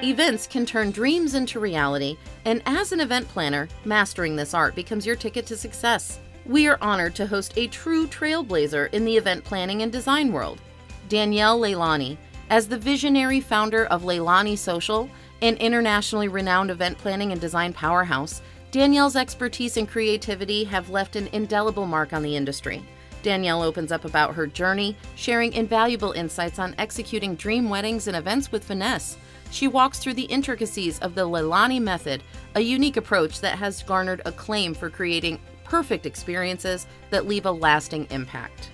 Events can turn dreams into reality, and as an event planner, mastering this art becomes your ticket to success. We are honored to host a true trailblazer in the event planning and design world, Danielle Leilani. As the visionary founder of Leilani Social, an internationally renowned event planning and design powerhouse, Danielle's expertise and creativity have left an indelible mark on the industry. Danielle opens up about her journey, sharing invaluable insights on executing dream weddings and events with finesse. She walks through the intricacies of the Leilani Method, a unique approach that has garnered acclaim for creating perfect experiences that leave a lasting impact.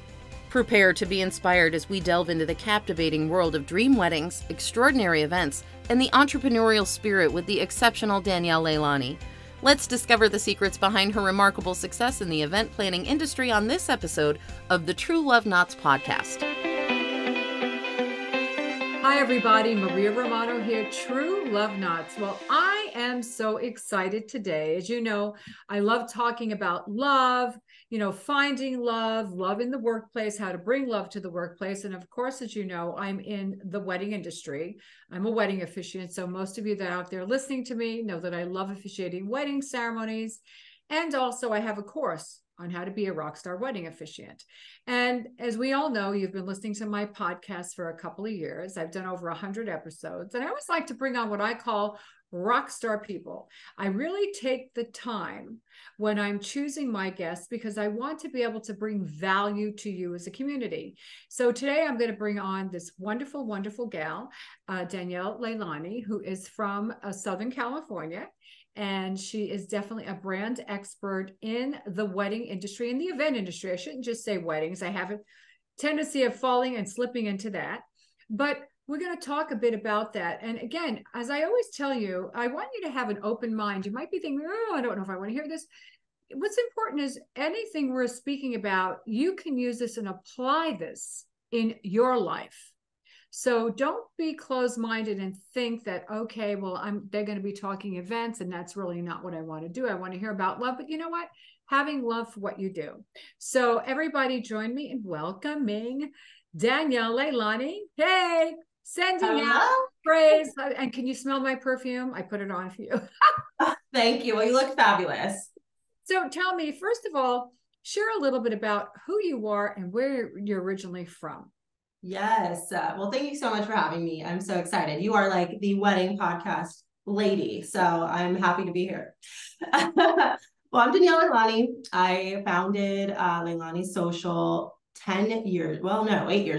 Prepare to be inspired as we delve into the captivating world of dream weddings, extraordinary events, and the entrepreneurial spirit with the exceptional Danielle Leilani. Let's discover the secrets behind her remarkable success in the event planning industry on this episode of the True Love Knots podcast. Hi, everybody. Maria Romano here, True Love Knots. Well, I am so excited today. As you know, I love talking about love, finding love, love in the workplace, how to bring love to the workplace. And of course, as you know, I'm in the wedding industry. I'm a wedding officiant. So most of you that are out there listening to me know that I love officiating wedding ceremonies. And also I have a course on how to be a rock star wedding officiant. And as we all know, you've been listening to my podcast for a couple of years. I've done over 100 episodes. And I always like to bring on what I call rock star people. I really take the time when I'm choosing my guests because I want to be able to bring value to you as a community. So today I'm going to bring on this wonderful, wonderful gal, Danielle Leilani, who is from Southern California. And she is definitely a brand expert in the wedding industry, in the event industry. I shouldn't just say weddings. I have a tendency of falling and slipping into that. But we're going to talk a bit about that. And again, as I always tell you, I want you to have an open mind. You might be thinking, oh, I don't know if I want to hear this. What's important is anything we're speaking about, you can use this and apply this in your life. So don't be closed-minded and think that, okay, well, they're going to be talking events and that's really not what I want to do. I want to hear about love, but you know what? Having love for what you do. So everybody join me in welcoming Danielle Leilani. Hey, sending out praise. And can you smell my perfume? I put it on for you. Thank you. Well, you look fabulous. So tell me, first of all, share a little bit about who you are and where you're originally from. Yes. Well, thank you so much for having me. I'm so excited. You are like the wedding podcast lady, so I'm happy to be here. Well, I'm Danielle Leilani. I founded Leilani Social 8 years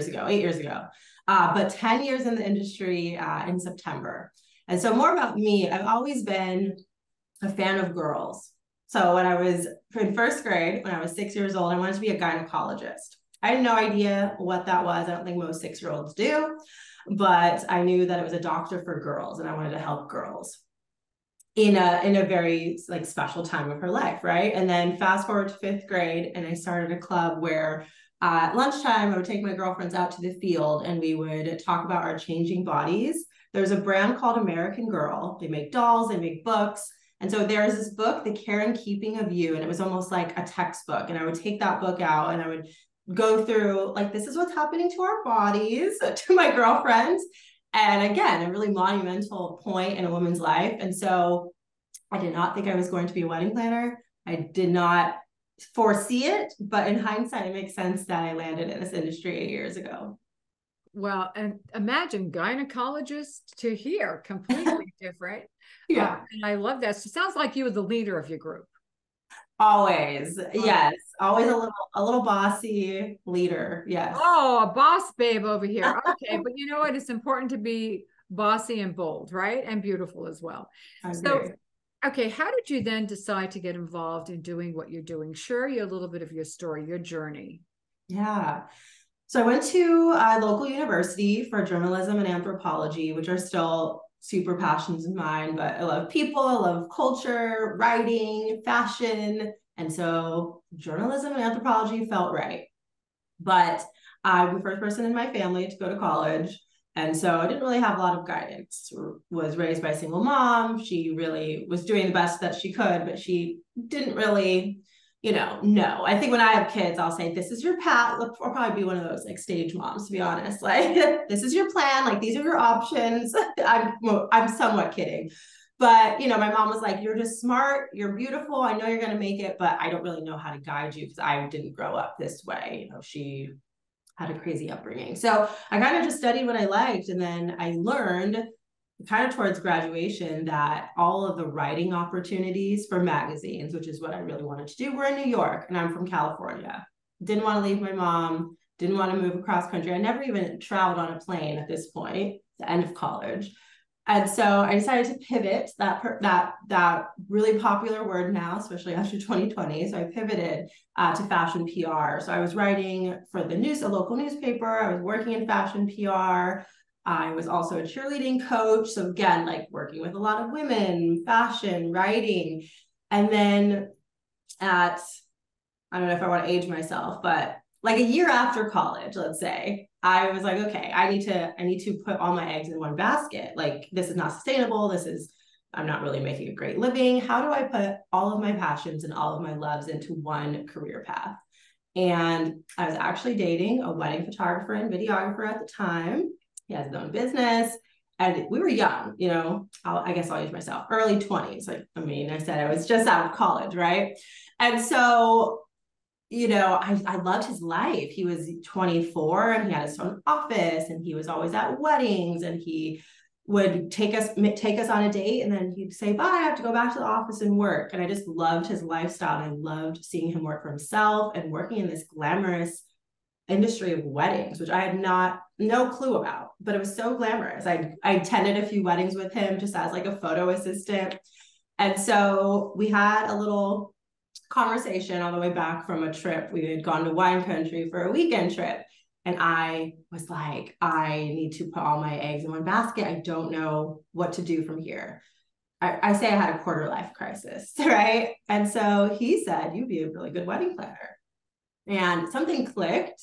ago. But 10 years in the industry in September. And so more about me, I've always been a fan of girls. So when I was in first grade, when I was 6 years old, I wanted to be a gynecologist. I had no idea what that was. I don't think most 6-year-olds do, but I knew that it was a doctor for girls and I wanted to help girls in a very special time of her life, right? And then fast forward to 5th grade and I started a club where at lunchtime I would take my girlfriends out to the field and we would talk about our changing bodies. There's a brand called American Girl. They make dolls, they make books. And so there's this book, The Care and Keeping of You, and it was almost like a textbook. And I would take that book out and I would go through this is what's happening to our bodies to my girlfriends. And again, a really monumental point in a woman's life. And so I did not think I was going to be a wedding planner. I did not foresee it, but in hindsight, it makes sense that I landed in this industry 8 years ago. Well, and imagine gynecologist to here, completely different. Yeah. And I love that. So it sounds like you were the leader of your group. Always. Yes. Always a little bossy leader. Yes. Oh, a boss babe over here. Okay. But you know what? It's important to be bossy and bold, right? And beautiful as well. So, okay. How did you then decide to get involved in doing what you're doing? Share a little bit of your story, your journey. Yeah. So I went to a local university for journalism and anthropology, which are still super passions of mine, but I love people, I love culture, writing, fashion. And so journalism and anthropology felt right. But I'm the first person in my family to go to college. And so I didn't really have a lot of guidance. Was raised by a single mom. She really was doing the best that she could, but she didn't really no. I think when I have kids, I'll say, this is your path. I'll probably be one of those like stage moms, to be honest. Like, this is your plan. Like, these are your options. I'm somewhat kidding. But, my mom was like, you're just smart. You're beautiful. I know you're going to make it, but I don't really know how to guide you because I didn't grow up this way. She had a crazy upbringing. So I kind of just studied what I liked. And then I learned kind of towards graduation that all of the writing opportunities for magazines, which is what I really wanted to do, were in New York, and I'm from California. Didn't want to leave my mom, didn't want to move across country. I never even traveled on a plane at this point, the end of college. And so I decided to pivot, that really popular word now, especially after 2020. So I pivoted to fashion PR. So I was writing for a local newspaper. I was working in fashion PR. I was also a cheerleading coach. So again, like working with a lot of women, fashion, writing. And then I don't know if I want to age myself, but like a year after college, let's say, I was like, okay, I need to put all my eggs in one basket. Like, this is not sustainable. I'm not really making a great living. How do I put all of my passions and all of my loves into one career path? And I was actually dating a wedding photographer and videographer at the time. He has his own business, and we were young, I guess I'll age myself, early 20s. I said I was just out of college, right? And so, I loved his life. He was 24 and he had his own office, and he was always at weddings, and he would take us on a date, and then he'd say, bye, I have to go back to the office and work. And I just loved his lifestyle. And I loved seeing him work for himself and working in this glamorous industry of weddings, which I had no clue about, but it was so glamorous. I attended a few weddings with him just as like a photo assistant. And so we had a little conversation on the way back from a trip. We had gone to wine country for a weekend trip. And I was like, I need to put all my eggs in one basket. I don't know what to do from here. I say I had a quarter life crisis, right? And so he said, you'd be a really good wedding planner. And something clicked.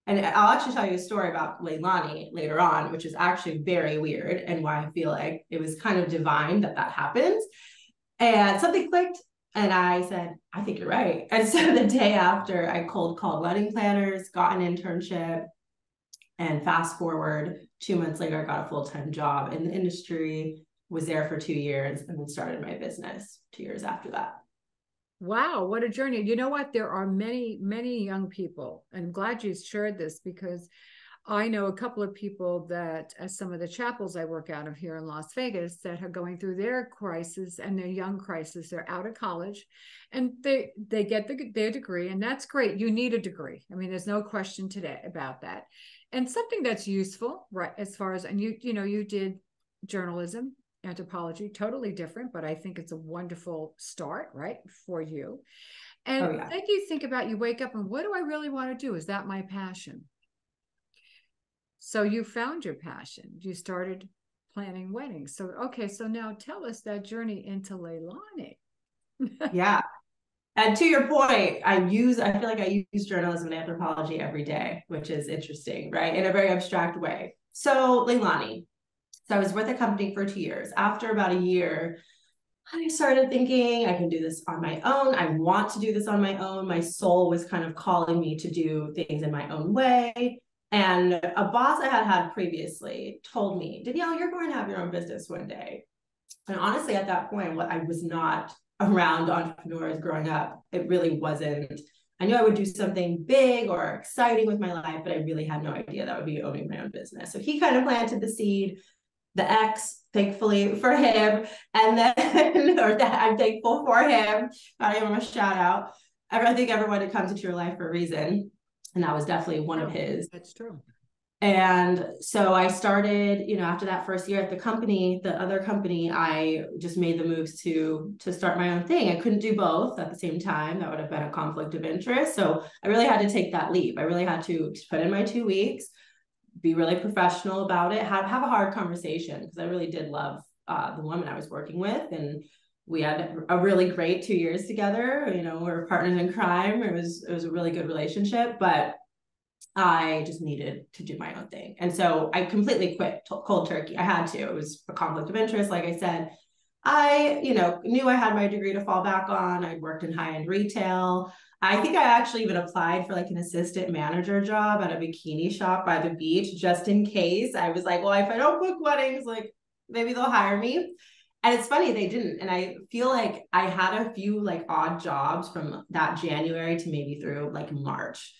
And I'll actually tell you a story about Leilani later on, which is actually very weird, and why I feel like it was kind of divine that happens. And something clicked, and I said, I think you're right. And so the day after, I cold called wedding planners, got an internship, and fast forward 2 months later, I got a full-time job in the industry, was there for 2 years, and then started my business 2 years after that. Wow, what a journey. You know what? There are many, many young people, and I'm glad you shared this, because I know a couple of people that, as some of the chapels I work out of here in Las Vegas, that are going through their crisis and their young crisis. They're out of college and they get their degree, and that's great. You need a degree. I mean, there's no question today about that. And something that's useful, right? As far as, and you did journalism, anthropology, totally different, but I think it's a wonderful start, right, for you. And then you think about, you wake up and what do I really want to do? Is that my passion? So you found your passion. You started planning weddings. So, okay, so now tell us that journey into Leilani. Yeah. And to your point, I feel like I use journalism and anthropology every day, which is interesting, right? In a very abstract way. So Leilani. So I was with a company for 2 years. After about a year, I started thinking I can do this on my own. I want to do this on my own. My soul was kind of calling me to do things in my own way. And a boss I had previously told me, Danielle, you're going to have your own business one day. And honestly, at that point, I was not around entrepreneurs growing up. It really wasn't. I knew I would do something big or exciting with my life, but I really had no idea that would be owning my own business. So he kind of planted the seed. The ex, thankfully for him, and then, or that I'm thankful for him. Gotta give him a shout out. I think everyone comes into your life for a reason, and that was definitely one of his. That's true. And so I started, after that first year at the other company, I just made the moves to start my own thing. I couldn't do both at the same time. That would have been a conflict of interest. So I really had to take that leap. I really had to put in my 2 weeks, be really professional about it, have a hard conversation, because I really did love the woman I was working with, and we had a really great 2 years together. We were partners in crime. It was a really good relationship, but I just needed to do my own thing. And so I completely quit cold turkey. I had to. It was a conflict of interest, like I said. I, knew I had my degree to fall back on. I worked in high-end retail. I think I actually even applied for like an assistant manager job at a bikini shop by the beach, just in case. I was like, well, if I don't book weddings, like maybe they'll hire me. And it's funny, they didn't. And I feel like I had a few like odd jobs from that January to maybe through like March.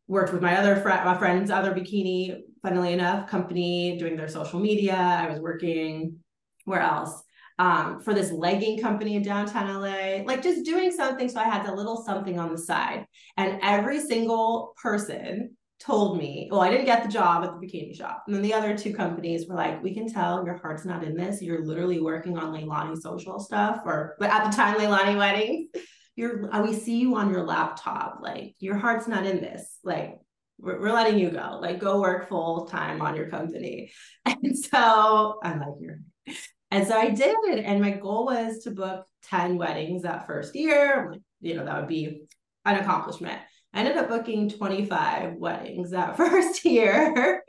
Worked with my other my friend's other bikini, funnily enough, company doing their social media. I was working, where else? For this legging company in downtown LA, like just doing something. So I had a little something on the side. And every single person told me, well, I didn't get the job at the bikini shop. And then the other two companies were like, we can tell your heart's not in this. You're literally working on Leilani Social stuff, but at the time, Leilani weddings. We see you on your laptop. Like your heart's not in this. Like we're letting you go. Like go work full time on your company. And so I'm like, and so I did. And my goal was to book 10 weddings that first year. That would be an accomplishment. I ended up booking 25 weddings that first year.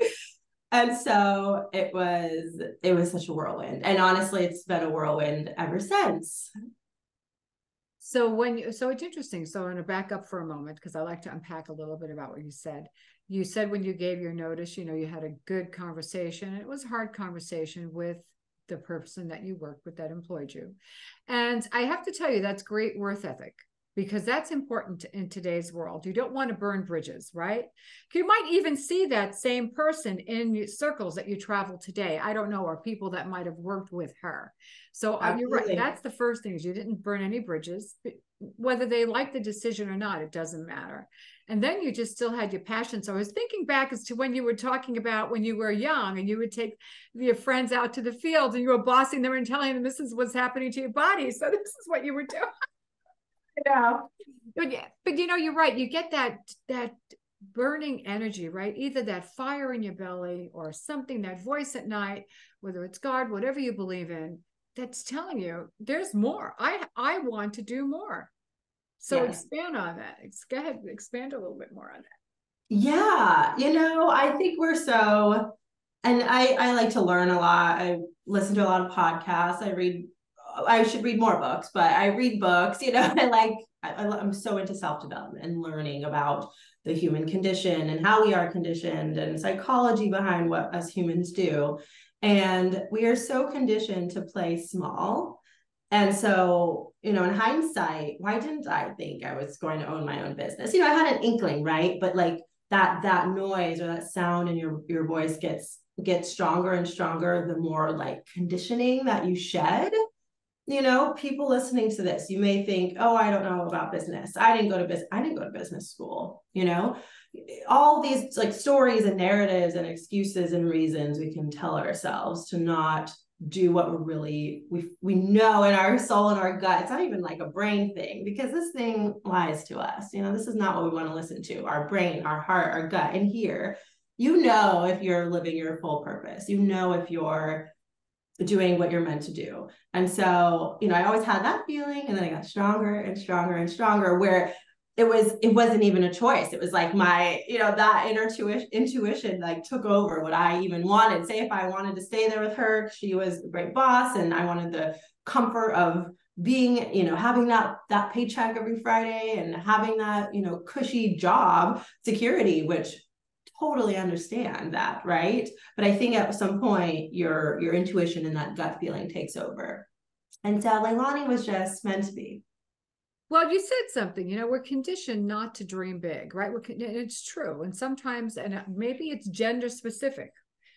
And so it was such a whirlwind. And honestly, it's been a whirlwind ever since. So so it's interesting. So I'm going to back up for a moment because I like to unpack a little bit about what you said. You said when you gave your notice, you had a good conversation. It was a hard conversation with the person that you worked with that employed you. And I have to tell you, that's great work ethic, because that's important in today's world. You don't want to burn bridges, right? You might even see that same person in circles that you travel today. I don't know, or people that might have worked with her. So you're right. That's the first thing, is you didn't burn any bridges. Whether they like the decision or not, it doesn't matter. And then you just still had your passion. So I was thinking back as to when you were talking about when you were young and you would take your friends out to the field and you were bossing them and telling them this is what's happening to your body. So this is what you were doing. Yeah. But you're right. You get that burning energy, right? Either that fire in your belly or something, that voice at night, whether it's God, whatever you believe in, that's telling you there's more. I want to do more. So yes. Expand on that. Go ahead, expand a little bit more on that. Yeah. I think we're so, and I like to learn a lot. I listen to a lot of podcasts. I should read more books, but I read books, I'm so into self-development and learning about the human condition and how we are conditioned and psychology behind what us humans do. And we are so conditioned to play small. And so, in hindsight, why didn't I think I was going to own my own business? I had an inkling, right? But like that noise or that sound in your voice gets stronger and stronger the more like conditioning that you shed. People listening to this, you may think, oh, I don't know about business. I didn't go to business school. All these like stories and narratives and excuses and reasons we can tell ourselves to not do what we know in our soul and our gut. It's not even like a brain thing, because this thing lies to us. This is not what we want to listen to. Our brain, our heart, our gut. And here, if you're living your full purpose, if you're doing what you're meant to do. And so, I always had that feeling, and then I got stronger and stronger and stronger, where it wasn't even a choice. It was like my, that inner intuition like took over what I even wanted. Say if I wanted to stay there with her, she was a great boss, and I wanted the comfort of being, having that paycheck every Friday and having that, cushy job security, which totally understand that, right? But I think at some point your intuition and that gut feeling takes over. And so Leilani was just meant to be. Well, you said something, we're conditioned not to dream big, right? It's true. And sometimes, and maybe it's gender specific.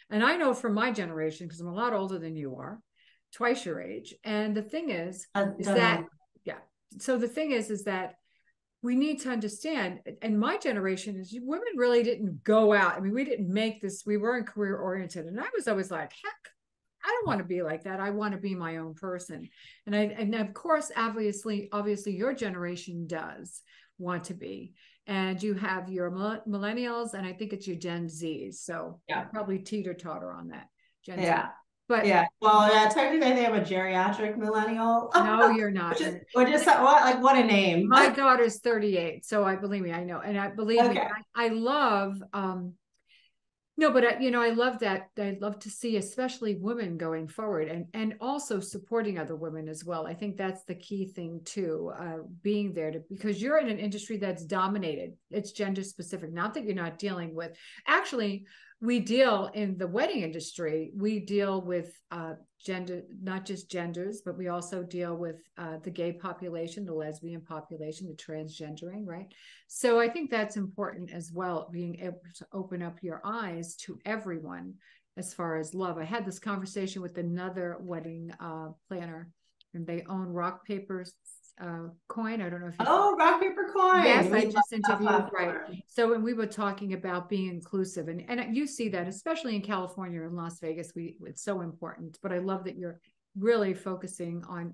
And I know from my generation, because I'm a lot older than you are, twice your age. And the thing is that we need to understand, and my generation is women really didn't go out. I mean, we didn't make this, we weren't career oriented. And I was always like, heck, I don't want to be like that. I want to be my own person. And of course, obviously your generation does want to be. And you have your millennials, and I think it's your Gen Zs. So yeah, probably teeter-totter on that. Gen yeah. Z. But yeah, well, technically I think I'm a geriatric millennial. No, you're not. What a name. My daughter's 38, so I know, and I believe me, I love. No, but I love that. I love to see, especially women going forward, and also supporting other women as well. I think that's the key thing too, being there because you're in an industry that's dominated. It's gender specific. Not that you're not dealing with. Actually, we deal in the wedding industry. We deal with gender, not just genders, but we also deal with the gay population, the lesbian population, the transgendering, right? So I think that's important as well, being able to open up your eyes to everyone as far as love. I had this conversation with another wedding planner, and they own Rock Paper Coin. I don't know if you Rock Paper Coin. Yes, I just interviewed, right. So when we were talking about being inclusive, and you see that, especially in California and Las Vegas, it's so important. But I love that you're really focusing on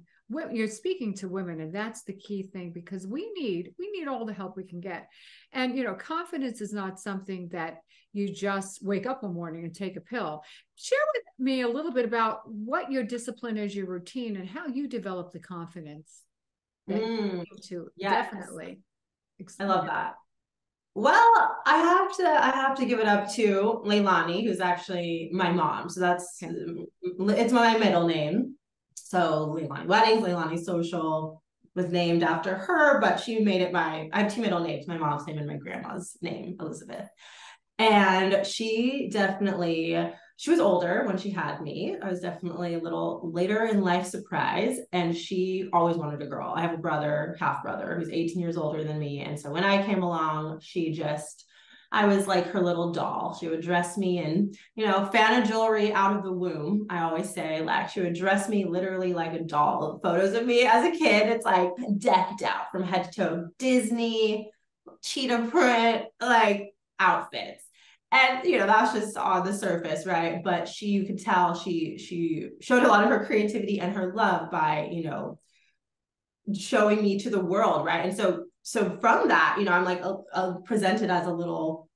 you're speaking to women, and that's the key thing, because we need all the help we can get. And confidence is not something that you just wake up one morning and take a pill. Share with me a little bit about what your discipline is, your routine, and how you develop the confidence that you need to. Yes. Definitely. I love that. Well, I have to give it up to Leilani, who's actually my mom. So it's my middle name. So Leilani Weddings, Leilani Social was named after her, but she made it I have two middle names, my mom's name and my grandma's name, Elizabeth. And she was older when she had me. I was definitely a little later in life surprise. And she always wanted a girl. I have a half brother, who's 18 years older than me. And so when I came along, I was like her little doll. She would dress me in, fan of jewelry out of the womb. I always say, like, she would dress me literally like a doll. Photos of me as a kid, it's like decked out from head to toe, Disney, cheetah print, like outfits. And, that's just on the surface, right? But you could tell she showed a lot of her creativity and her love by, showing me to the world, right? And so from that, I'm like presented as a little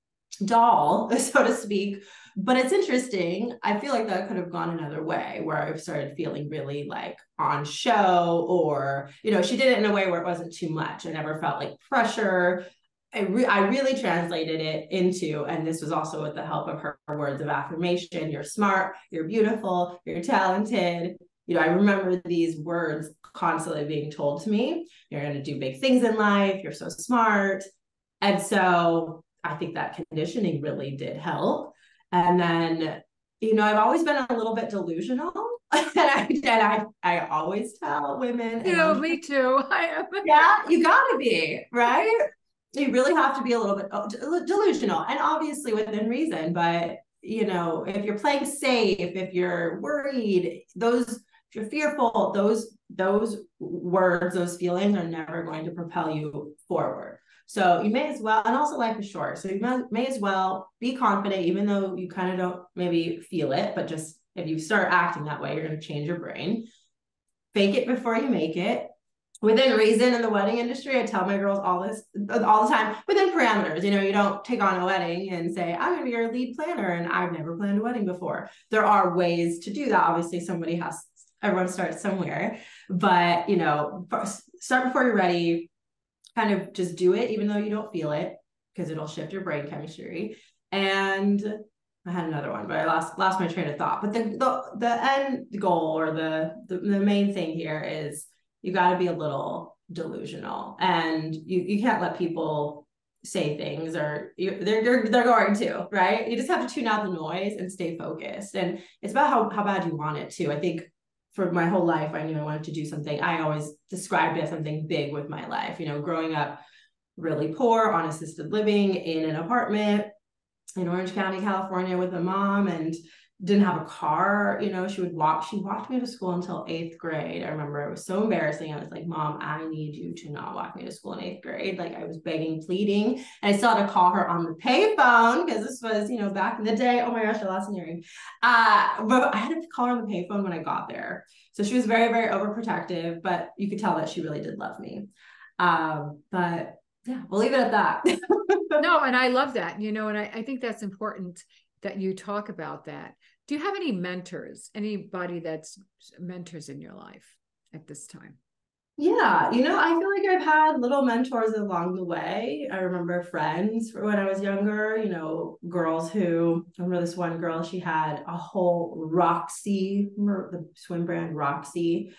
doll, so to speak. But it's interesting. I feel like that could have gone another way, where I've started feeling really like on show, or, she did it in a way where it wasn't too much. I never felt like pressure. I really translated it into, and this was also with the help of her words of affirmation: you're smart, you're beautiful, you're talented. I remember these words constantly being told to me. You're going to do big things in life. You're so smart. And so I think that conditioning really did help. And then, I've always been a little bit delusional. and I always tell women. Me too. I am. Yeah, you got to be, right? You really have to be a little bit delusional, and obviously within reason. But, if you're playing safe, if you're worried, if you're fearful, those words, those feelings are never going to propel you forward. So you may as well, and also life is short. So you may as well be confident, even though you kind of don't maybe feel it, but just if you start acting that way, you're going to change your brain. Fake it before you make it. Within reason in the wedding industry, I tell my girls all the time, within parameters. You don't take on a wedding and say, I'm going to be your lead planner, and I've never planned a wedding before. There are ways to do that. Obviously, everyone starts somewhere, but, start before you're ready. Kind of just do it, even though you don't feel it, because it'll shift your brain chemistry. And I had another one, but I lost my train of thought. But the end goal, or the main thing here is, you got to be a little delusional, and you can't let people say things, or they're going to, right? You just have to tune out the noise and stay focused. And it's about how bad you want it too. I think for my whole life, I knew I wanted to do something. I always described it as something big with my life. Growing up really poor on assisted living in an apartment in Orange County, California, with a mom, and didn't have a car. She walked me to school until 8th grade. I remember it was so embarrassing. I was like, Mom, I need you to not walk me to school in 8th grade. Like, I was begging, pleading, and I still had to call her on the payphone, because this was, back in the day. Oh my gosh, I lost an earring. But I had to call her on the payphone when I got there. So she was very, very overprotective, but you could tell that she really did love me. But yeah, we'll leave it at that. No, and I love that, and I think that's important that you talk about that. Do you have any mentors, anybody that's mentors in your life at this time? Yeah, I feel like I've had little mentors along the way. I remember friends when I was younger, girls who, I remember this one girl, she had a whole Roxy, remember the swim brand Roxy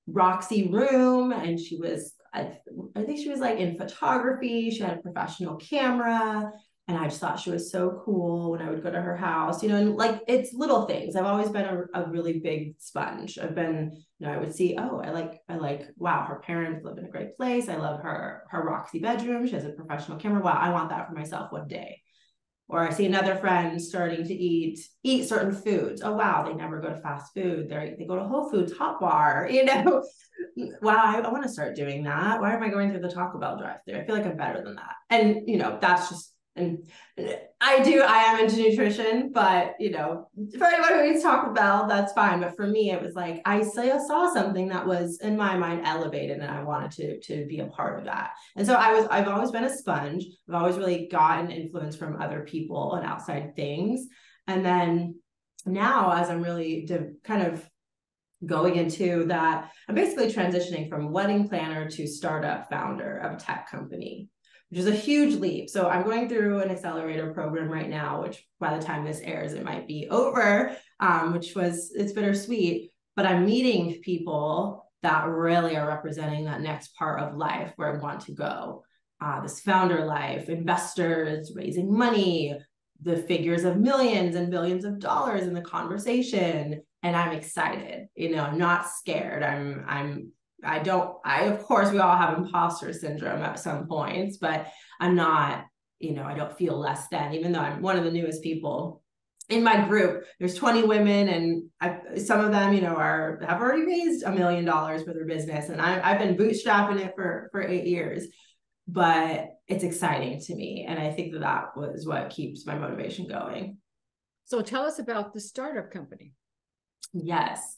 room, and she was, I think she was like in photography. She had a professional camera, and I just thought she was so cool when I would go to her house, and like it's little things. I've always been a really big sponge. I've been, I would see, oh, I like, wow, her parents live in a great place. I love her Roxy bedroom. She has a professional camera. Wow, I want that for myself one day. Or I see another friend starting to eat certain foods. Oh, wow, they never go to fast food. They go to Whole Foods, Hot Bar, Wow, I want to start doing that. Why am I going through the Taco Bell drive-thru? I feel like I'm better than that. And, that's just, and I am into nutrition, but, for anyone who eats Taco Bell, that's fine. But for me, it was like, I saw something that was in my mind elevated, and I wanted to be a part of that. And so I've always been a sponge. I've always really gotten influence from other people and outside things. And then now, as I'm really kind of going into that, I'm basically transitioning from wedding planner to startup founder of a tech company, which is a huge leap. So I'm going through an accelerator program right now, which by the time this airs, it might be over, it's bittersweet, but I'm meeting people that really are representing that next part of life where I want to go. This founder life, investors, raising money, the figures of millions and billions of dollars in the conversation. And I'm excited, I'm not scared. Of course, we all have imposter syndrome at some points, but I'm not, I don't feel less than, even though I'm one of the newest people in my group. There's 20 women, and some of them, have already raised $1 million for their business. And I've been bootstrapping it for 8 years, but it's exciting to me. And I think that was what keeps my motivation going. So tell us about the startup company. Yes.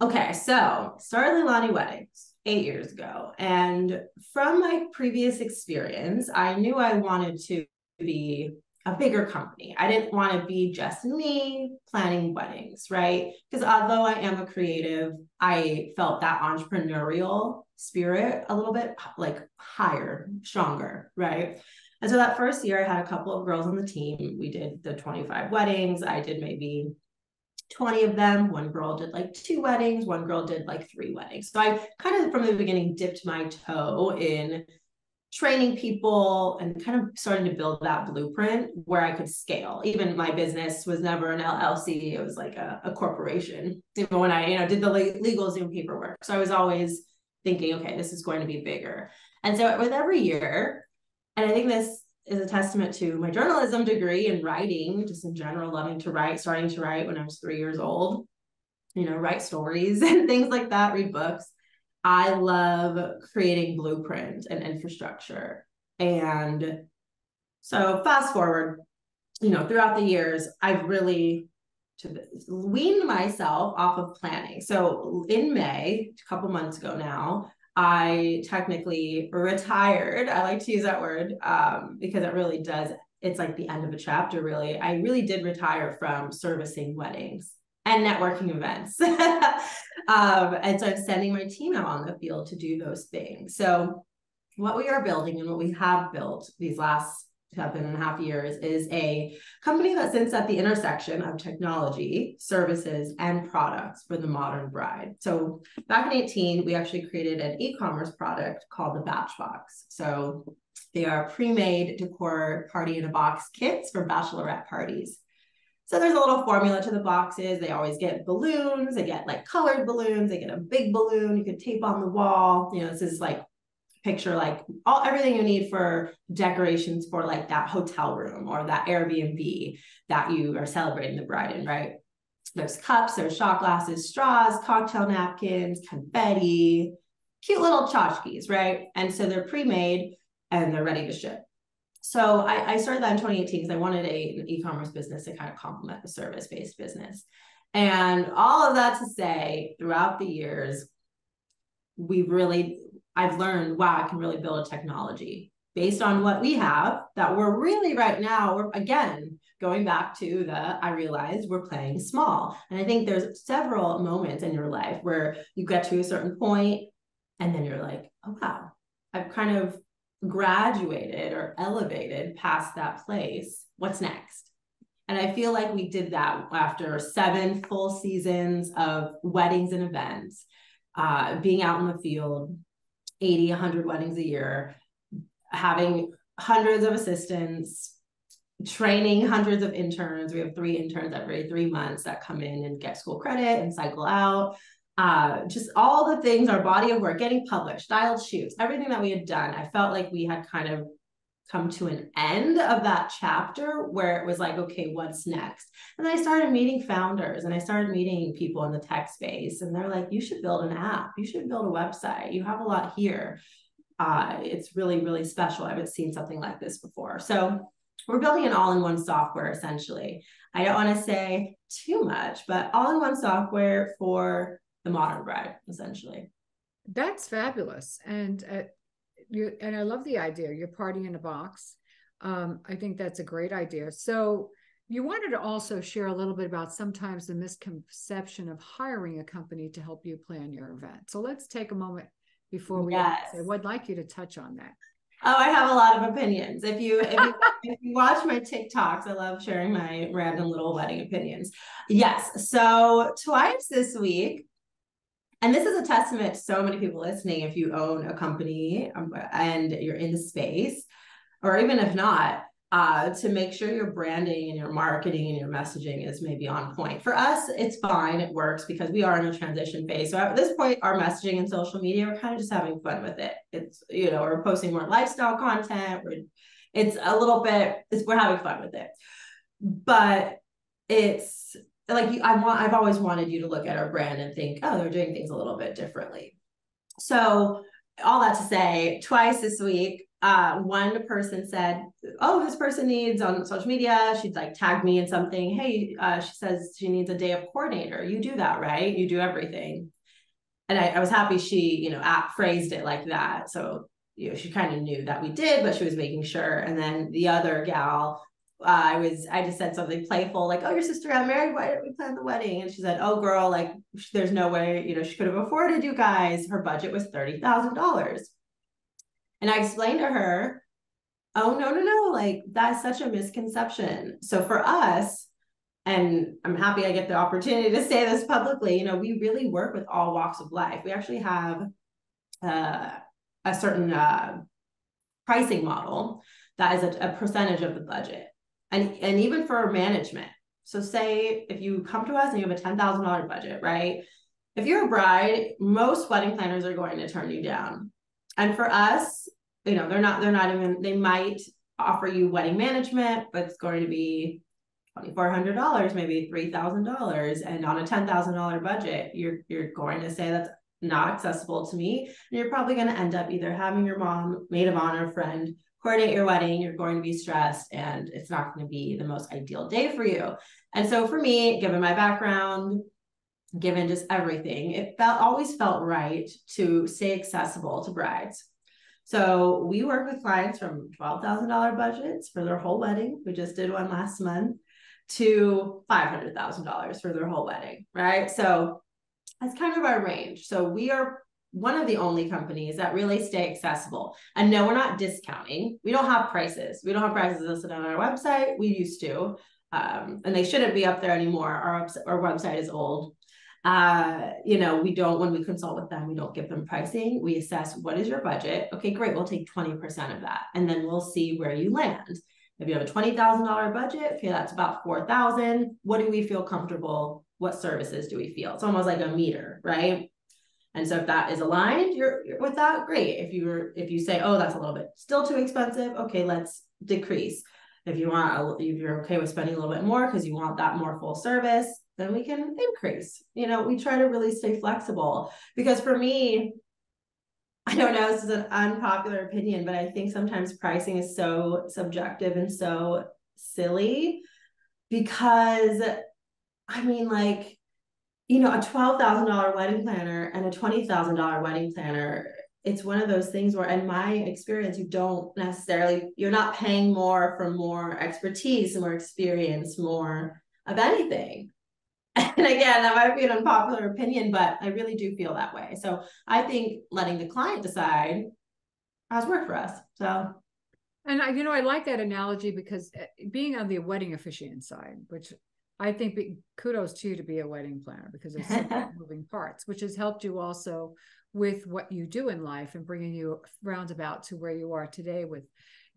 Okay, so started Leilani Weddings 8 years ago. And from my previous experience, I knew I wanted to be a bigger company. I didn't want to be just me planning weddings, right? Because although I am a creative, I felt that entrepreneurial spirit a little bit like higher, stronger, right? And so that first year, I had a couple of girls on the team. We did the 25 weddings. I did maybe 20 of them. One girl did like 2 weddings. One girl did like 3 weddings. So I kind of from the beginning dipped my toe in training people and kind of starting to build that blueprint where I could scale. Even my business was never an LLC. It was like a corporation. Even when I, did the legal Zoom paperwork. So I was always thinking, okay, this is going to be bigger. And so with every year, and I think this is a testament to my journalism degree and writing, just in general, loving to write, starting to write when I was 3 years old, write stories and things like that, read books. I love creating blueprint and infrastructure. And so fast forward, throughout the years, I've really weaned myself off of planning. So in May, a couple months ago now, I technically retired. I like to use that word because it really does. It's like the end of a chapter, really. I really did retire from servicing weddings and networking events. And so I'm sending my team out on the field to do those things. So what we are building and what we have built these last 7.5 years is a company that sits at the intersection of technology, services, and products for the modern bride. So back in 2018, we actually created an e-commerce product called the Batchbox. So they are pre-made decor party-in-a-box kits for bachelorette parties. So there's a little formula to the boxes. They always get balloons. They get like colored balloons. They get a big balloon you could tape on the wall. This is like picture like everything you need for decorations for like that hotel room or that Airbnb that you are celebrating the bride in, right? There's cups, there's shot glasses, straws, cocktail napkins, confetti, cute little tchotchkes, right? And so they're pre-made and they're ready to ship. So I started that in 2018 because I wanted an e-commerce business to kind of complement the service-based business. And all of that to say, throughout the years, I've learned, wow, I can really build a technology based on what we have that we're really right now, we're again, going back to I realized we're playing small. And I think there's several moments in your life where you get to a certain point And then you're like, oh, wow, I've kind of graduated or elevated past that place. What's next? And I feel like we did that after 7 full seasons of weddings and events, being out in the field, 80, 100 weddings a year, having hundreds of assistants, training hundreds of interns. We have 3 interns every 3 months that come in and get school credit and cycle out. Just all the things, our body of work, getting published, styled shoots, everything that we had done. I felt like we had kind of come to an end of that chapter where it was like, okay, what's next? And then I started meeting founders and I started meeting people in the tech space, and they're like, you should build an app. You should build a website. You have a lot here. It's really, really special. I haven't seen something like this before. So we're building an all-in-one software, essentially. I don't want to say too much, but all-in-one software for the modern bride, essentially. That's fabulous. And I love the idea. Your party in a box. I think that's a great idea. So you wanted to also share a little bit about sometimes the misconception of hiring a company to help you plan your event. So let's take a moment before we say, well, I'd like you to touch on that. Oh, I have a lot of opinions. If you watch my TikToks, I love sharing my random little wedding opinions. Yes. So twice this week, and this is a testament to so many people listening, if you own a company and you're in the space, or even if not, to make sure your branding and your marketing and your messaging is maybe on point. For us, it's fine. It works because we are in a transition phase. So at this point, our messaging and social media, we're kind of just having fun with it. It's, we're posting more lifestyle content. We're having fun with it. But it's like, I've always wanted you to look at our brand and think, oh, they're doing things a little bit differently. So all that to say, twice this week, one person said, oh, this person needs on social media. She'd like tagged me in something. Hey, she says she needs a day of coordinator. You do that, right? You do everything. And I was happy she, phrased it like that. So, she kind of knew that we did, but she was making sure. And then the other gal, I just said something playful, like, oh, your sister got married. Why didn't we plan the wedding? And she said, oh, girl, like, there's no way, she could have afforded you guys. Her budget was $30,000. And I explained to her, oh, no, like, that's such a misconception. So for us, and I'm happy I get the opportunity to say this publicly, we really work with all walks of life. We actually have a certain pricing model that is a percentage of the budget. And even for management. So say if you come to us and you have a $10,000 budget, right? If you're a bride, most wedding planners are going to turn you down. And for us, they might offer you wedding management, but it's going to be $2,400, maybe $3,000. And on a $10,000 budget, you're going to say that's not accessible to me. And you're probably going to end up either having your mom, maid of honor, friend, coordinate your wedding. You're going to be stressed and it's not going to be the most ideal day for you. And so for me, given my background, given just everything, it always felt right to stay accessible to brides. So we work with clients from $12,000 budgets for their whole wedding. We just did one last month, to $500,000 for their whole wedding, right? So that's kind of our range. So we are one of the only companies that really stay accessible. And no, we're not discounting. We don't have prices. We don't have prices listed on our website. We used to, and they shouldn't be up there anymore. Our website is old. We don't, when we consult with them, we don't give them pricing. We assess, what is your budget? Okay, great. We'll take 20% of that. And then we'll see where you land. If you have a $20,000 budget, okay, that's about $4,000. What do we feel comfortable? What services do we feel? It's almost like a meter, right? And so if that is aligned, you're with that, great. If you say, oh, that's a little bit still too expensive, okay, let's decrease. If you're okay with spending a little bit more because you want that more full service, then we can increase. We try to really stay flexible, because for me, I don't know, this is an unpopular opinion, but I think sometimes pricing is so subjective and so silly, because a $12,000 wedding planner and a $20,000 wedding planner, it's one of those things where, in my experience, you're not paying more for more expertise, more experience, more of anything. And again, that might be an unpopular opinion, but I really do feel that way. So I think letting the client decide has worked for us. So. And I like that analogy because being on the wedding officiant side, which I think kudos to you to be a wedding planner, because there's so many moving parts, which has helped you also with what you do in life and bringing you roundabout to where you are today with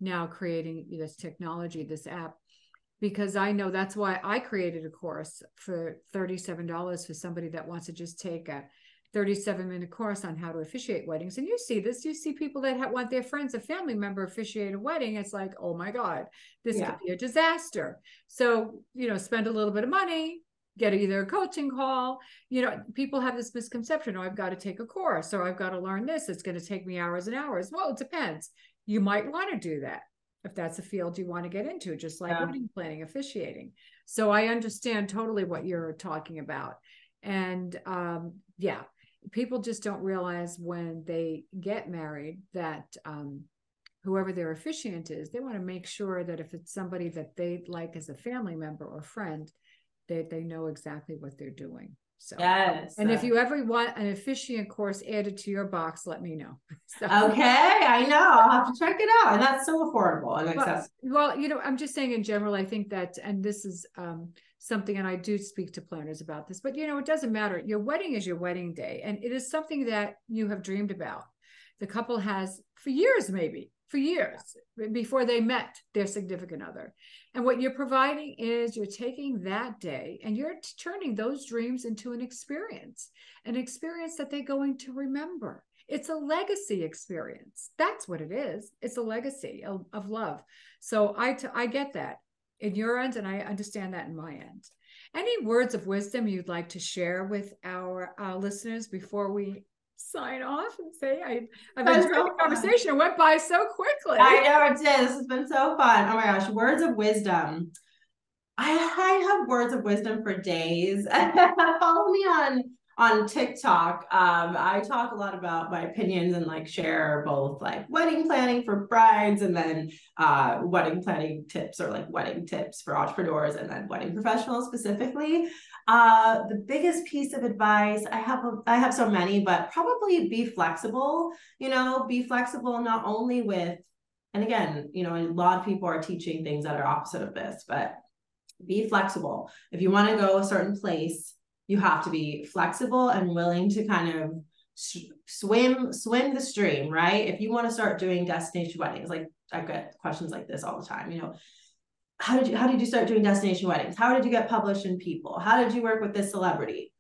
now creating this technology, this app. Because I know that's why I created a course for $37 for somebody that wants to just take a 37-minute course on how to officiate weddings. And you see this, you see people that want their friends, a family member officiate a wedding. It's like, oh my God, this could be a disaster. So, spend a little bit of money, get either a coaching call. People have this misconception, oh, I've got to take a course, or I've got to learn this. It's going to take me hours and hours. Well, it depends. You might want to do that if that's a field you want to get into, just like wedding planning, officiating. So I understand totally what you're talking about. And people just don't realize when they get married that whoever their officiant is, they want to make sure that if it's somebody that they like as a family member or friend, they know exactly what they're doing. So, yes. And if you ever want an officiant course added to your box, let me know. So. Okay, I know. I'll have to check it out. And that's so affordable and accessible. Well, I'm just saying in general, I think that, and this is something, and I do speak to planners about this, but it doesn't matter. Your wedding is your wedding day, and it is something that you have dreamed about. The couple has for years, before they met their significant other. And what you're providing is you're taking that day and you're turning those dreams into an experience that they're going to remember. It's a legacy experience. That's what it is. It's a legacy of love. So I get that in your end, and I understand that in my end. Any words of wisdom you'd like to share with our listeners before we sign off and say I've enjoyed the conversation? It went by so quickly. I know it did. This has been so fun. Oh my gosh, words of wisdom. I have words of wisdom for days. Follow me on TikTok. I talk a lot about my opinions and share both wedding planning for brides and then wedding planning tips, or wedding tips for entrepreneurs and then wedding professionals specifically. The biggest piece of advice I have so many, but probably be flexible. Be flexible not only with, and again, a lot of people are teaching things that are opposite of this, but be flexible. If you want to go a certain place, you have to be flexible and willing to kind of swim the stream, right? If you want to start doing destination weddings, I get questions like this all the time, how did you start doing destination weddings? How did you get published in People? How did you work with this celebrity?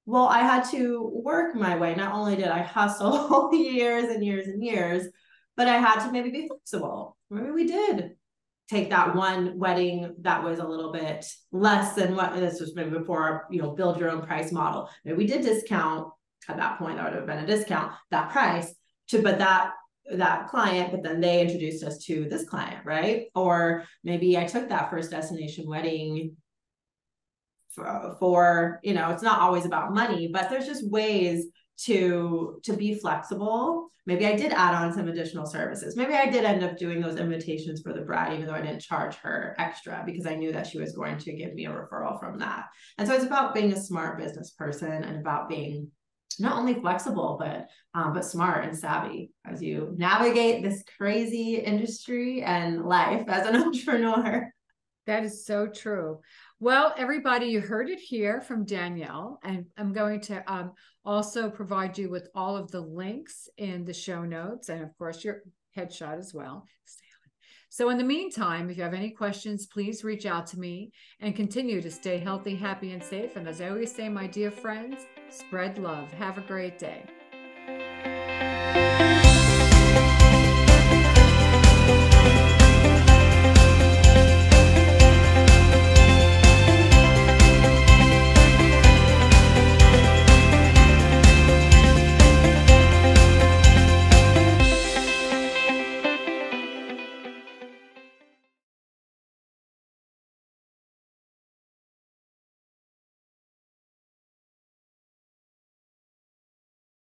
Well, I had to work my way. Not only did I hustle years and years and years, but I had to maybe be flexible. Maybe we did take that one wedding that was a little bit less than what this was, maybe before, build your own price model. Maybe we did discount at that point, that would have been a discount, that price but that client, but then they introduced us to this client, right? Or maybe I took that first destination wedding for it's not always about money, but there's just ways to be flexible. Maybe I did add on some additional services. Maybe I did end up doing those invitations for the bride, even though I didn't charge her extra, because I knew that she was going to give me a referral from that. And so it's about being a smart business person and about being not only flexible, but smart and savvy as you navigate this crazy industry and life as an entrepreneur. That is so true. Well, everybody, you heard it here from Danielle, and I'm going to also provide you with all of the links in the show notes, and of course your headshot as well. So in the meantime, if you have any questions, please reach out to me and continue to stay healthy, happy, and safe. And as I always say, my dear friends, spread love. Have a great day.